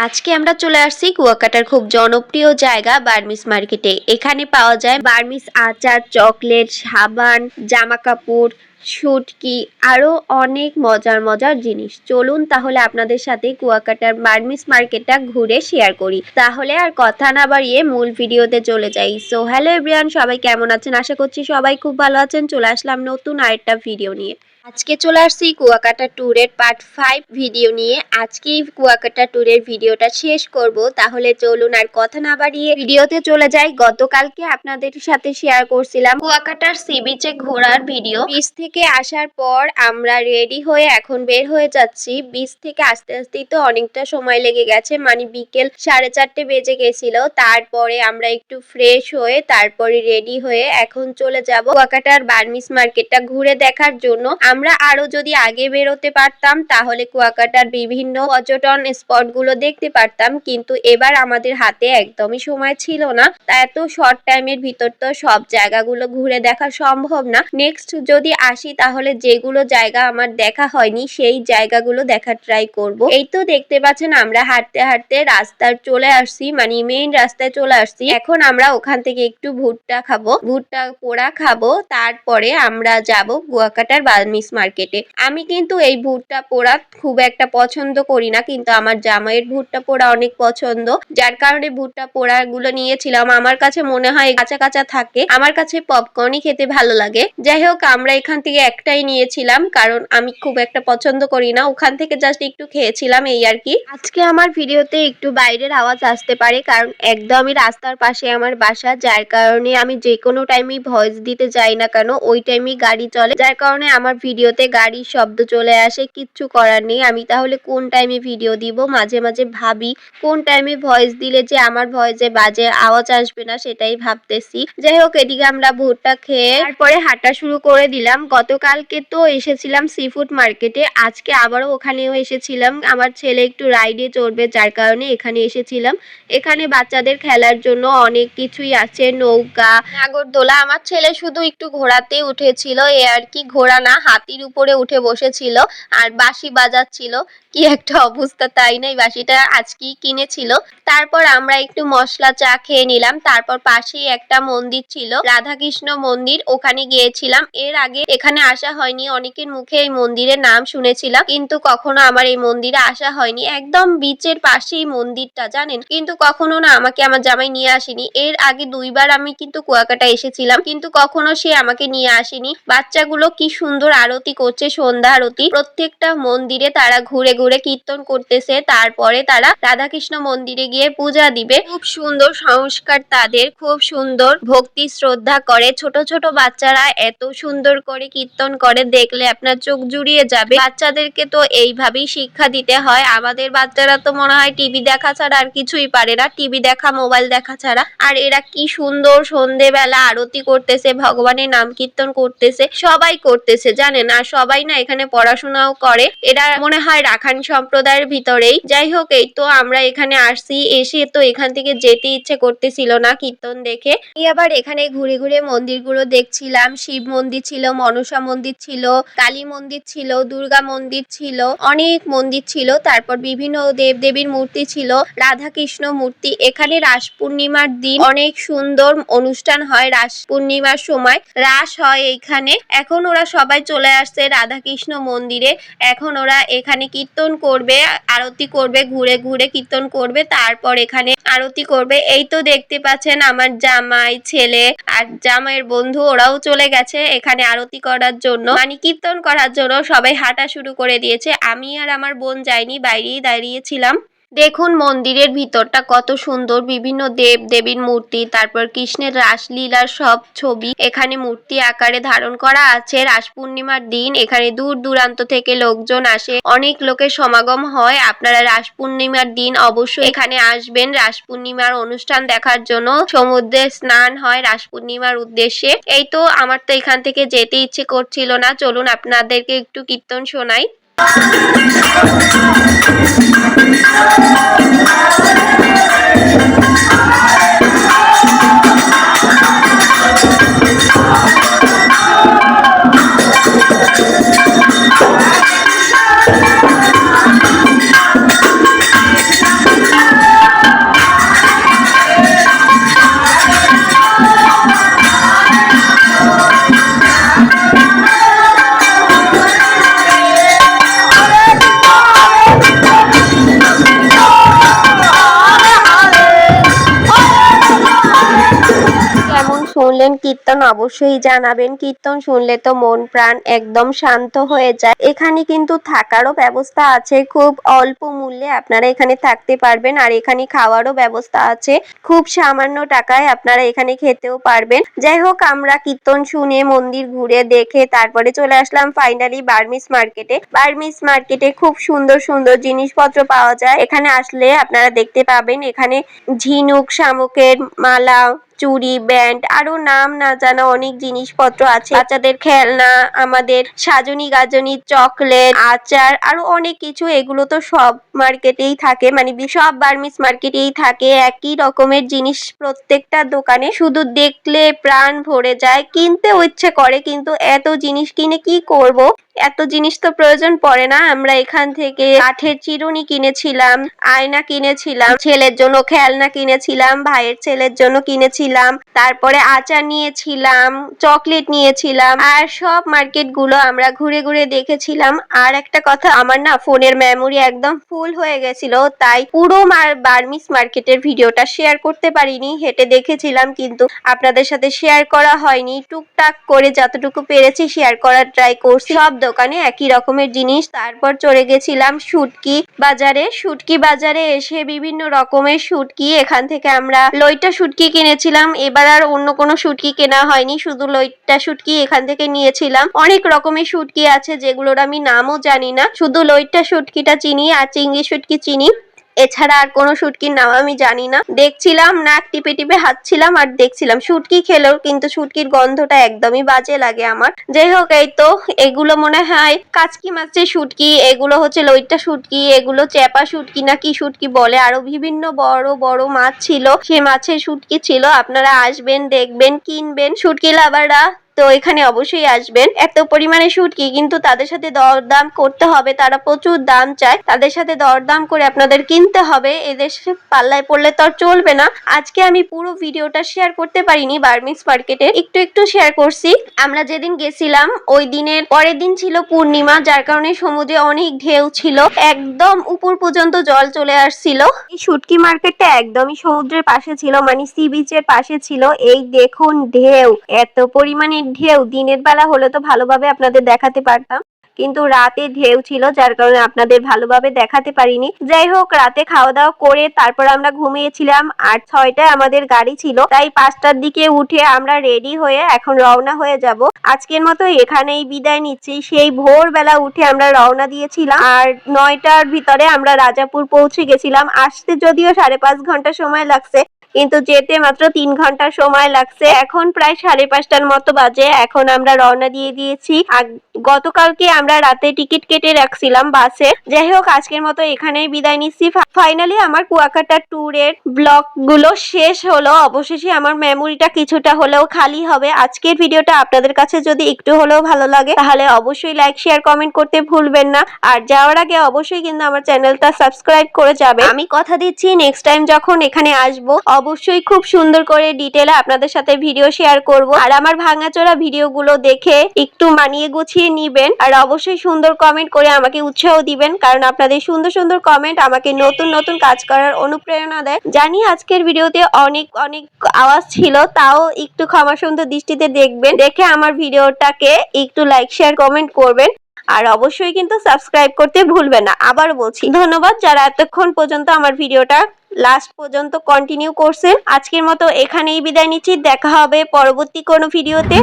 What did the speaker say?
আজকে আমরা চলে আসছি কুয়াকাটার খুব জনপ্রিয় জায়গা বার্মিস মার্কেটে। এখানে পাওয়া যায় বার্মিস আচার, চকলেট, সাবান, জামা কাপড়, শুটকি, আরো অনেক মজার মজার জিনিস। চলুন তাহলে আপনাদের সাথে কুয়াকাটার বার্মিস মার্কেটটা ঘুরে শেয়ার করি। তাহলে আর কথা না বাড়িয়ে মূল ভিডিওতে চলে যাই। সো হ্যালো এভরিওয়ান, সবাই কেমন আছেন? আশা করছি সবাই খুব ভালো আছেন। চলে আসলাম নতুন আরেকটা ভিডিও নিয়ে। আজকে চলে আসছি কুয়াকাটা ট্যুরের পার্ট 5 ভিডিও নিয়ে। আজকে কুয়াকাটা ট্যুরের ভিডিওটা শেষ করব। তাহলে চলুন আর কথা না বাড়িয়ে ভিডিওতে চলে যাই। গতকালকে আপনাদের সাথে শেয়ার করছিলাম কুয়াকাটার সি বিচে ঘোরার ভিডিও। বিচ থেকে আসার পর আমরা রেডি হয়ে এখন বের হয়ে যাচ্ছি। বিচ থেকে আসতে আসতেই তো অনেকটা সময় লেগে গেছে, মানে বিকেল 4:30 বেজে গেছিল। তারপরে আমরা একটু ফ্রেশ হয়ে তারপরে রেডি হয়ে এখন চলে যাব কুয়াকাটার বার্মিস মার্কেটটা ঘুরে দেখার জন্য। আমরা আরো যদি আগে বেরোতে পারতাম তাহলে কুয়াকাটার বিভিন্ন পর্যটন স্পট গুলো দেখতে পারতাম, কিন্তু এবার আমাদের হাতে একদমই সময় ছিল না। তা এত শর্ট টাইমের ভিতর তো সব জায়গাগুলো ঘুরে দেখা সম্ভব না। নেক্সট যদি আসি তাহলে যেগুলো জায়গা আমার দেখা হয়নি সেই জায়গাগুলো দেখার ট্রাই করব। এই তো দেখতে পাচ্ছেন আমরা হাঁটতে হাঁটতে রাস্তায় চলে আসছি, মানে মেইন রাস্তায় চলে আসছি। এখন আমরা ওখান থেকে একটু ভুট্টা খাবো, ভুট্টা পোড়া খাবো, তারপরে আমরা যাব কুয়াকাটার বার্মিস মার্কেটে। আমি কিন্তু এই ভুট্টা পোড়া খুব একটা পছন্দ করি না, কিন্তু আমার জামাইয়ের ভুট্টা পোড়া অনেক পছন্দ, যার কারণে ভুট্টা পোড়া গুলো নিয়েছিলাম। আমার কাছে মনে হয় কাঁচা কাঁচা থাকে, আমার কাছে পপকর্নই খেতে ভালো লাগে। যাই হোক, আমরা এখান থেকে একটাই নিয়েছিলাম, কারণ আমি খুব একটা পছন্দ করি না। ওখান থেকে জাস্ট একটু খেয়েছিলাম, এই আর কি। আজকে আমার ভিডিওতে একটু বাইরের আওয়াজ আসতে পারে, কারণ একদমই রাস্তার পাশে আমার বাসা, যার কারণে আমি যে কোনো টাইমে ভয়েস দিতে যাই না কেন ওই টাইমে গাড়ি চলে, যার কারণে আমার ভিডিওতে গাড়ির শব্দ চলে আসে। কিচ্ছু করার নেই। আমি তাহলে কোন টাইমে ভিডিও দিব মাঝে মাঝে ভাবি, কোন টাইমে ভয়েস দিলে যে আমার ভয়েসে বাজে আওয়াজ আসবে না, সেটাই ভাবতেছি। যাই হোক, এদিকে আমরা ভুট্টা খেয়ে তারপরে হাঁটা শুরু করে দিলাম। গতকালকে তো এসেছিলাম সি ফুড মার্কেটে, আজকে আবারও ওখানেও এসেছিলাম। আমার ছেলে একটু রাইডে চড়বে, যার কারণে এখানে এসেছিলাম। এখানে বাচ্চাদের খেলার জন্য অনেক কিছুই আছে, নৌকা, নাগরদোলা। আমার ছেলে শুধু একটু ঘোড়াতে উঠেছিল, এ আর কি, ঘোড়া না হাতির উপরে উঠে বসেছিল আর বাঁশি বাজাচ্ছিল। কি একটা অবস্থা, তাই না? এই বাঁশিটা আজকেই কিনেছিল। তারপর আমরা একটু মশলা চা খেয়ে নিলাম। তারপর পাশেই একটা মন্দির ছিল, রাধাকৃষ্ণ মন্দির, ওখানে গিয়েছিলাম। এর আগে এখানে আসা হয়নি, অনেকের মুখে এই মন্দিরের নাম শুনেছিলাম, কিন্তু কখনো আমার এই মন্দিরে আসা হয়নি। একদম বিচের পাশেই মন্দিরটা, জানেন, কিন্তু কখনো না আমাকে আমার জামাই নিয়ে আসেনি। এর আগে 2বার আমি কিন্তু কুয়াকাটা এসেছিলাম, কিন্তু কখনো সে আমাকে নিয়ে আসেনি। বাচ্চাগুলো কি সুন্দর আরতি করছে, সন্ধ্যা আরতি। প্রত্যেকটা মন্দিরে তারা ঘুরে ঘুরে কীর্তন করতেছে, তারপরে তারা রাধাকৃষ্ণ মন্দিরে গিয়ে পূজা দিবে। খুব সুন্দর সংস্কার তাদের, খুব সুন্দর ভক্তি শ্রদ্ধা করে। ছোট ছোট বাচ্চারা এত সুন্দর করে কীর্তন করে, দেখলে আপনার চোখ জুড়িয়ে যাবে। বাচ্চাদেরকে তো এইভাবেই শিক্ষা দিতে হয়। আমাদের বাচ্চারা তো মনে হয় টিভি দেখা ছাড়া আর কিছুই পারে না, টিভি দেখা, মোবাইল দেখা ছাড়া। আর এরা কি সুন্দর সন্ধেবেলা আরতি করতেছে, ভগবানের নাম কীর্তন করতেছে, সবাই করতেছে, জানেন। আর সবাই না এখানে পড়াশোনাও করে, এরা মনে হয় রাখান সম্প্রদায়ের ভিতরেই। যাই হোক, এই তো আমরা এখানে আসছি, এসে তো এখান থেকে যেতে ইচ্ছে করতেছিল না কীর্তন দেখে। আবার এখানে ঘুরে ঘুরে মন্দিরগুলো দেখছিলাম। শিব মন্দির ছিল, মনসা মন্দির ছিল, কালী মন্দির ছিল, দুর্গা মন্দির ছিল, অনেক মন্দির ছিল। তারপর বিভিন্ন দেব দেবীর মূর্তি ছিল, রাধাকৃষ্ণ মূর্তি। এখানে রাস পূর্ণিমার দিন অনেক সুন্দর অনুষ্ঠান হয়। রাস পূর্ণিমার সময় রাস হয় এইখানে। এখন ওরা সবাই চলে আসছে রাধাকৃষ্ণ মন্দিরে। এখন ওরা এখানে কীর্তন করবে, আরতি করবে, ঘুরে ঘুরে কীর্তন করবে, তারপর এখানে আরতি করবে। এই তো দেখতে পাচ্ছেন আমার জামাই, ছেলে আর জামাইয়ের বন্ধু, ওরাও চলে গেছে এখানে আরতি করার জন্য, মানে কীর্তন করার জন্য। সবাই হাঁটা শুরু করে দিয়েছে। আমি আর আমার বোন যাইনি, বাইরেই দাঁড়িয়েছিলাম। দেখুন মন্দিরের ভিতরটা কত সুন্দর, বিভিন্ন দেব দেবীর মূর্তি, তারপর কৃষ্ণের রাসলীলার সব ছবি এখানে মূর্তি আকারে ধারণ করা আছে। রাস পূর্ণিমার দিন এখানে দূর দূরান্ত থেকে লোকজন আসে, অনেক লোকের সমাগম হয়। আপনারা রাস পূর্ণিমার দিন অবশ্যই এখানে আসবেন রাস পূর্ণিমার অনুষ্ঠান দেখার জন্য। সমুদ্রে স্নান হয় রাস পূর্ণিমার উদ্দেশ্যে। এই তো আমার তো এখান থেকে যেতে ইচ্ছে করছিল না। চলুন আপনাদেরকে একটু কীর্তন শোনাই। শুনলেন কীর্তন অবশ্যই জানাবেন। কীর্তন শুনলে তো মন প্রাণ একদম শান্ত হয়ে যায়। এখানে কিন্তু থাকারও ব্যবস্থা আছে, খুব অল্প মূল্যে আপনারা এখানে থাকতে পারবেন। আর এখানে খাওয়ারও ব্যবস্থা আছে, খুব সামান্য টাকায় আপনারা এখানে খেতেও পারবেন। যাই হোক, আমরা কীর্তন শুনে মন্দির ঘুরে দেখে তারপরে চলে আসলাম ফাইনালি বার্মিস মার্কেটে। বার্মিস মার্কেটে খুব সুন্দর সুন্দর জিনিসপত্র পাওয়া যায়। এখানে আসলে আপনারা দেখতে পাবেন এখানে ঝিনুক, শামুকের মালা, চুড়ি, ব্যান্ড, আরো নাম না জানা অনেক জিনিসপত্র আছে। বাচ্চাদের খেলনা, আমাদের সাজনি গাজনি, চকলেট, আচার, আরো অনেক কিছু। এগুলো তো সব মার্কেটেই থাকে, মানে সব বার্মিস মার্কেটেই থাকে। একই রকমের জিনিস প্রত্যেকটা দোকানে, শুধু দেখলে প্রাণ ভরে যায়, কিনতেও ইচ্ছে করে, কিন্তু এত জিনিস কিনে কি করব? এত জিনিস তো প্রয়োজন পড়ে না। আমরা এখান থেকে কাঠের চিরুনি কিনেছিলাম, আয়না কিনেছিলাম, ছেলের জন্য খেলনা কিনেছিলাম, ভাইয়ের ছেলের জন্য কিনেছিলাম, তারপরে আচার নিয়েছিলাম, চকলেট নিয়েছিলাম। আর সব মার্কেট গুলো আমরা ঘুরে ঘুরে দেখেছিলাম। আর একটা কথা, আমার না ফোনের মেমোরি একদম ফুল হয়ে গেছিল, তাই পুরো বার্মিস মার্কেটের ভিডিওটা শেয়ার করতে পারিনি। হেঁটে দেখেছিলাম কিন্তু আপনাদের সাথে শেয়ার করা হয়নি। টুকটাক করে যতটুকু পেরেছি শেয়ার করার ট্রাই করছি। সব দোকানে একই রকমের জিনিস। তারপর চলে গেছিলাম শুটকি বাজারে। শুটকি বাজারে এসে বিভিন্ন রকমের শুটকি, এখান থেকে আমরা লইটা শুটকি কিনেছিলাম। এবার আর অন্য কোনো শুটকি কেনা হয়নি, শুধু লইটা শুটকি এখান থেকে নিয়েছিলাম। অনেক রকমের শুটকি আছে যেগুলোর আমি নামও জানি না, শুধু লইটা শুটকিটা চিনি আর চিংড়ি শুটকি চিনি, এছাড়া আর কোনো শুটকির নাম আমি জানি না। দেখছিলাম, নাক টিপে টিপে হাঁটছিলাম আর দেখছিলাম। শুটকি খেলেও কিন্তু শুটকির গন্ধটা একদমই বাজে লাগে আমার। যাই হোক, এই তো এগুলো মনে হয় কাচকি মাছের শুটকি, এগুলো হচ্ছে লইট্টা শুটকি, এগুলো চেপা শুটকি না কি শুটকি বলে। আরো বিভিন্ন বড় বড় মাছ ছিল, সে মাছের শুটকি ছিল। আপনারা আসবেন, দেখবেন, কিনবেন। শুটকি লাভাররা তো এখানে অবশ্যই আসবেন। এত পরিমাণে শুটকি, কিন্তু তাদের সাথে দরদাম করতে হবে, তারা প্রচুর দাম চায়। তাদের সাথে দরদাম করে আপনাদের কিনতে হবে, এদের পাল্লায় পড়লে তো আর চলবে না। আজকে আমি পুরো ভিডিওটা শেয়ার করতে পারিনি বার্মিস মার্কেটে, একটু একটু শেয়ার করছি। আমরা যেদিন গেছিলাম ওই দিনের পরের দিন ছিল পূর্ণিমা, যার কারণে সমুদ্রে অনেক ঢেউ ছিল, একদম উপর পর্যন্ত জল চলে আসছিল। এই শুটকি মার্কেটটা একদমই সমুদ্রের পাশে ছিল, মানে সি বিচের পাশে ছিল। এই দেখুন ঢেউ, এত পরিমাণে ঢেউ। দিনের বেলা হলে তো ভালোভাবে আপনাদের দেখাতে পারতাম, কিন্তু রাতে ঢেউ ছিল, যার কারণে আপনাদের ভালোভাবে দেখাতে পারিনি। যাই হোক, রাতে খাওয়া দাওয়া করে তারপর আমরা ঘুমিয়েছিলাম। আর 6টায় আমাদের গাড়ি ছিল, তাই 5টার দিকে উঠে আমরা রেডি হয়ে এখন রওনা হয়ে যাব। আজকের মতো এখানেই বিদায় নিচ্ছি। সেই ভোরবেলা উঠে আমরা রওনা দিয়েছিলাম, আর 9টার ভিতরে আমরা রাজাপুর পৌঁছে গেছিলাম। আসতে যদিও 5.5 ঘন্টা সময় লাগছে, কিন্তু যেতে মাত্র 3 ঘন্টা সময় লাগছে। এখন প্রায় 5:30টার মতো বাজে। এখন আমরা রওনা দিয়ে দিয়েছি। গতকালকে আমরা রাতে টিকিট কেটে রাখছিলাম বাসে। যাই হোক, আজকের মতো এখানেই বিদায় নিচ্ছি। ফাইনালি আমার কুয়াকাটা ট্যুরের ব্লগ গুলো শেষ হলো। অবশেষে আমার মেমোরিটা কিছুটা হলেও খালি হবে। আজকের ভিডিওটা আপনাদের কাছে যদি একটু হলেও ভালো লাগে, তাহলে অবশ্যই লাইক, শেয়ার, কমেন্ট করতে ভুলবেন না। আর যাওয়ার আগে অবশ্যই কিন্তু আমার চ্যানেলটা সাবস্ক্রাইব করে যাবে। আমি কথা দিচ্ছি, নেক্সট টাইম যখন এখানে আসবো অবশ্যই খুব সুন্দর করে ডিটেইলে আপনাদের সাথে ভিডিও শেয়ার করব। আর আমার ভাঙাচোরা ভিডিওগুলো দেখে একটু মানিয়ে গুছিয়ে নিবেন। আর অবশ্যই সুন্দর কমেন্ট করে আমাকে উৎসাহ দিবেন, কারণ আপনাদের সুন্দর সুন্দর কমেন্ট আমাকে নতুন নতুন কাজ করার অনুপ্রেরণা দেয়। জানি আজকের ভিডিওতে অনেক অনেক আওয়াজ ছিল, তাও একটু ক্ষমাসুন্দর দৃষ্টিতে দেখবেন। দেখে আমার ভিডিওটাকে একটু লাইক, শেয়ার, কমেন্ট করবেন। আর অবশ্যই কিন্তু সাবস্ক্রাইব করতে ভুলবেন না। আবার বলছি, ধন্যবাদ যারা এতক্ষণ পর্যন্ত আমার ভিডিওটা লাস্ট পর্যন্ত কন্টিনিউ করছেন। আজকের মতো এখানেই বিদায় নিচ্ছি। দেখা হবে পরবর্তী কোনো ভিডিওতে।